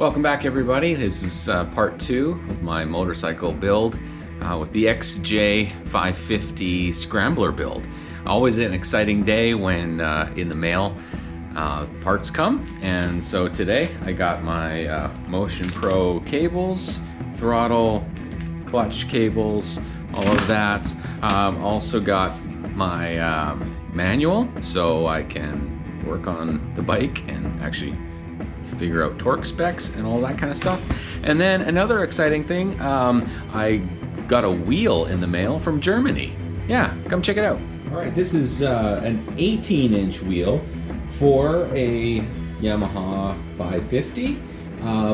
Welcome back, everybody. This is part 2 of my motorcycle build with the XJ550 Scrambler Build. Always an exciting day when in the mail parts come, and so today I got my Motion Pro cables, throttle, clutch cables, all of that. Also got my manual so I can work on the bike and actually figure out torque specs and all that kind of stuff. And then another exciting thing, I got a wheel in the mail from Germany. Yeah, come check it out. All right, this is an 18-inch wheel for a Yamaha 550,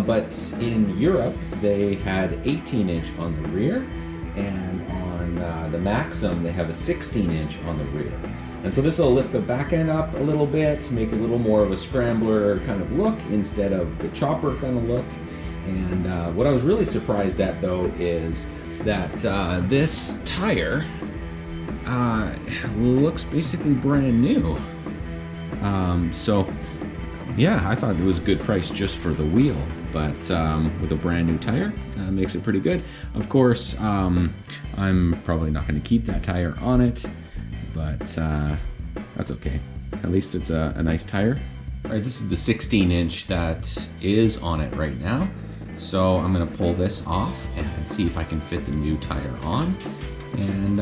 but in Europe they had 18-inch on the rear, and on the Maxim they have a 16-inch on the rear. And so this will lift the back end up a little bit, make it a little more of a scrambler kind of look instead of the chopper kind of look. And what I was really surprised at, though, is that this tire looks basically brand new. So yeah, I thought it was a good price just for the wheel, but with a brand new tire, makes it pretty good. Of course, I'm probably not going to keep that tire on it, but that's okay. At least it's a nice tire. All right, this is the 16-inch that is on it right now. So I'm gonna pull this off and see if I can fit the new tire on. And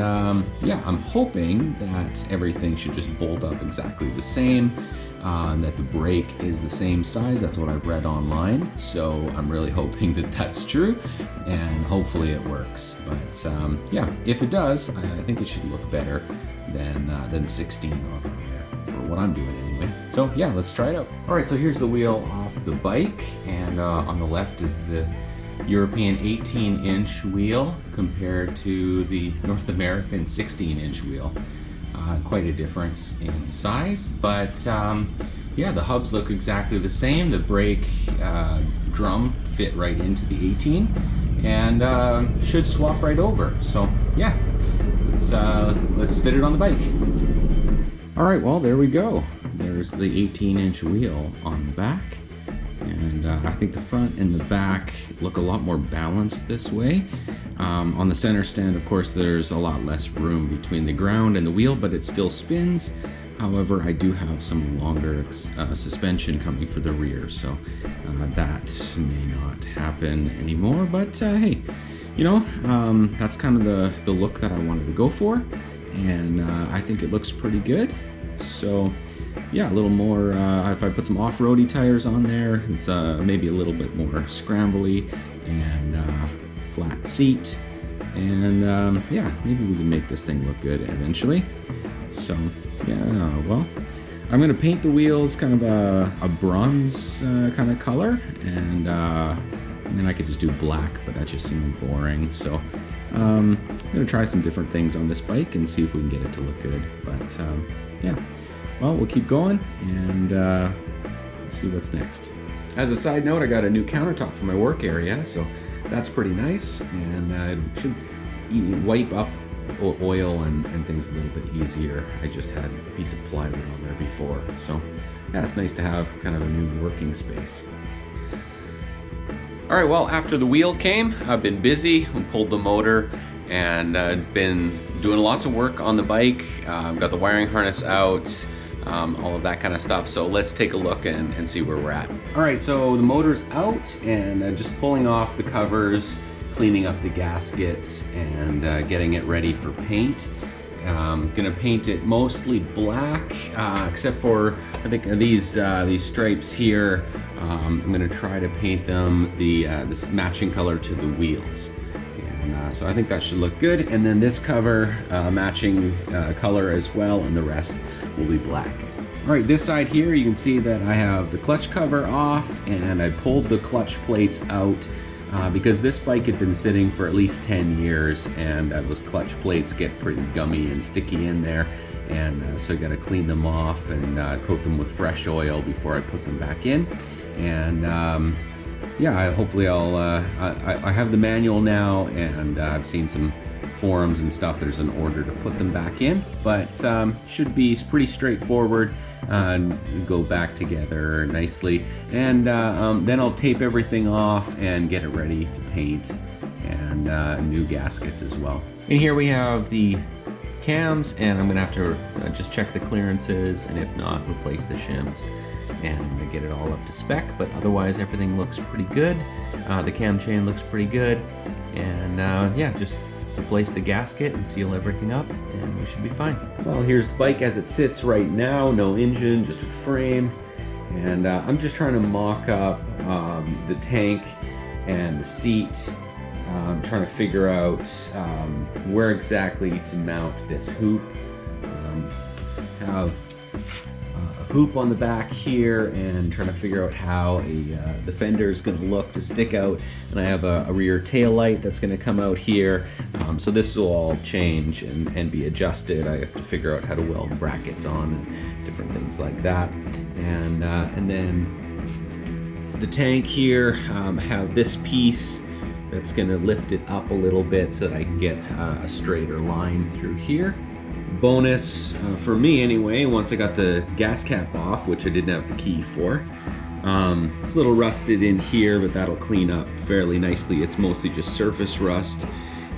yeah, I'm hoping that everything should just bolt up exactly the same, that the brake is the same size. That's what I've read online. So I'm really hoping that that's true, and hopefully it works. But yeah, if it does, I think it should look better than the 16 on there, for what I'm doing anyway. So yeah, let's try it out. All right, so here's the wheel off the bike, and on the left is the European 18-inch wheel compared to the North American 16-inch wheel. Quite a difference in size, but yeah, the hubs look exactly the same. The brake drum fit right into the 18 and should swap right over. So yeah, let's fit it on the bike. All right, well, there we go. There's the 18-inch wheel on the back. And I think the front and the back look a lot more balanced this way. On the center stand, of course, there's a lot less room between the ground and the wheel, but it still spins. However, I do have some longer suspension coming for the rear, so that may not happen anymore. But hey, you know, that's kind of the look that I wanted to go for, and I think it looks pretty good. So yeah, a little more, if I put some off-roady tires on there, it's maybe a little bit more scrambly and flat seat. And yeah, maybe we can make this thing look good eventually. So yeah, well, I'm gonna paint the wheels kind of a bronze kind of color, and then I could just do black, but that just seemed boring. So I'm gonna try some different things on this bike and see if we can get it to look good. But yeah. Well, we'll keep going and see what's next. As a side note, I got a new countertop for my work area, so that's pretty nice, and it should wipe up oil and things a little bit easier. I just had a piece of plywood on there before, so yeah, it's nice to have kind of a new working space. All right, well, after the wheel came, I've been busy. I pulled the motor and been doing lots of work on the bike. I've got the wiring harness out, all of that kind of stuff. So let's take a look and see where we're at. All right, so the motor's out, and just pulling off the covers, cleaning up the gaskets, and getting it ready for paint. Gonna paint it mostly black, except for I think these stripes here. I'm gonna try to paint them this matching color to the wheels. So I think that should look good. And then this cover, matching color as well, and the rest will be black. All right, this side here, you can see that I have the clutch cover off, and I pulled the clutch plates out because this bike had been sitting for at least 10 years, and those clutch plates get pretty gummy and sticky in there. And so I gotta clean them off and coat them with fresh oil before I put them back in. And yeah, hopefully I have the manual now, and I've seen some forums and stuff, there's an order to put them back in, but should be pretty straightforward. Go back together nicely, and then I'll tape everything off and get it ready to paint, and new gaskets as well. And here we have the cams, and I'm gonna have to just check the clearances, and if not, replace the shims and get it all up to spec. But otherwise everything looks pretty good. The cam chain looks pretty good, and yeah, just replace the gasket and seal everything up and we should be fine. Well, here's the bike as it sits right now. No engine, just a frame, and I'm just trying to mock up the tank and the seat. I'm trying to figure out where exactly to mount this hoop. Have a hoop on the back here, and trying to figure out how the fender is going to look to stick out. And I have a rear tail light that's going to come out here. So this will all change and be adjusted. I have to figure out how to weld brackets on and different things like that. And then the tank here, have this piece that's going to lift it up a little bit so that I can get a straighter line through here. Bonus for me anyway, once I got the gas cap off, which I didn't have the key for, it's a little rusted in here, but that'll clean up fairly nicely. It's mostly just surface rust,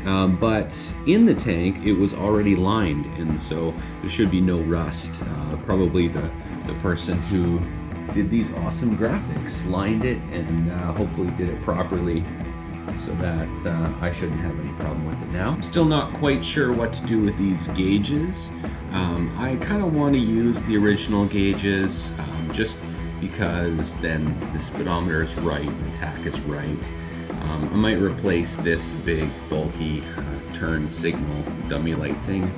but in the tank it was already lined, and so there should be no rust. Probably the person who did these awesome graphics lined it and hopefully did it properly, so that I shouldn't have any problem with it now. I'm still not quite sure what to do with these gauges. I kind of want to use the original gauges just because then the speedometer is right, the tach is right. I might replace this big bulky turn signal dummy light thing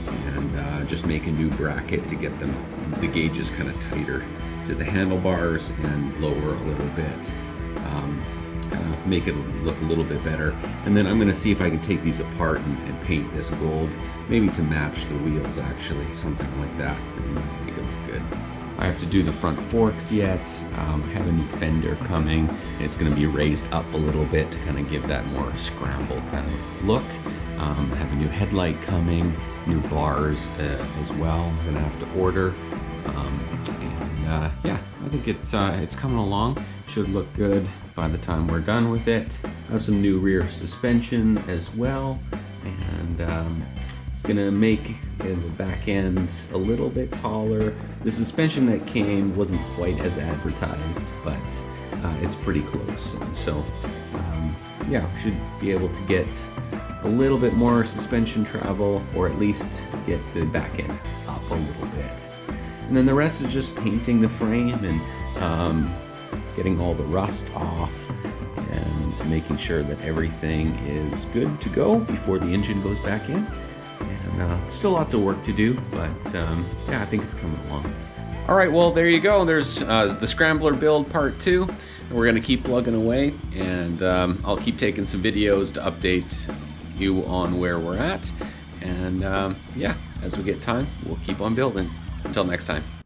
and just make a new bracket to get the gauges kind of tighter to the handlebars and lower a little bit. Make it look a little bit better, and then I'm going to see if I can take these apart and paint this gold, maybe to match the wheels, actually, something like that, and make it look good. I have to do the front forks yet. I have a new fender coming, and it's going to be raised up a little bit to kind of give that more scramble kind of look. I have a new headlight coming, new bars as well. I'm going to have to order, and yeah, I think it's coming along. Should look good by the time we're done with it. I have some new rear suspension as well, and it's gonna make the back end a little bit taller. The suspension that came wasn't quite as advertised, but it's pretty close, and so yeah, we should be able to get a little bit more suspension travel, or at least get the back end up a little bit. And then the rest is just painting the frame and getting all the rust off and making sure that everything is good to go before the engine goes back in. And still lots of work to do, but yeah, I think it's coming along. All right, well, there you go. There's the Scrambler build part 2. And we're gonna keep plugging away, and I'll keep taking some videos to update you on where we're at. And yeah, as we get time, we'll keep on building. Until next time.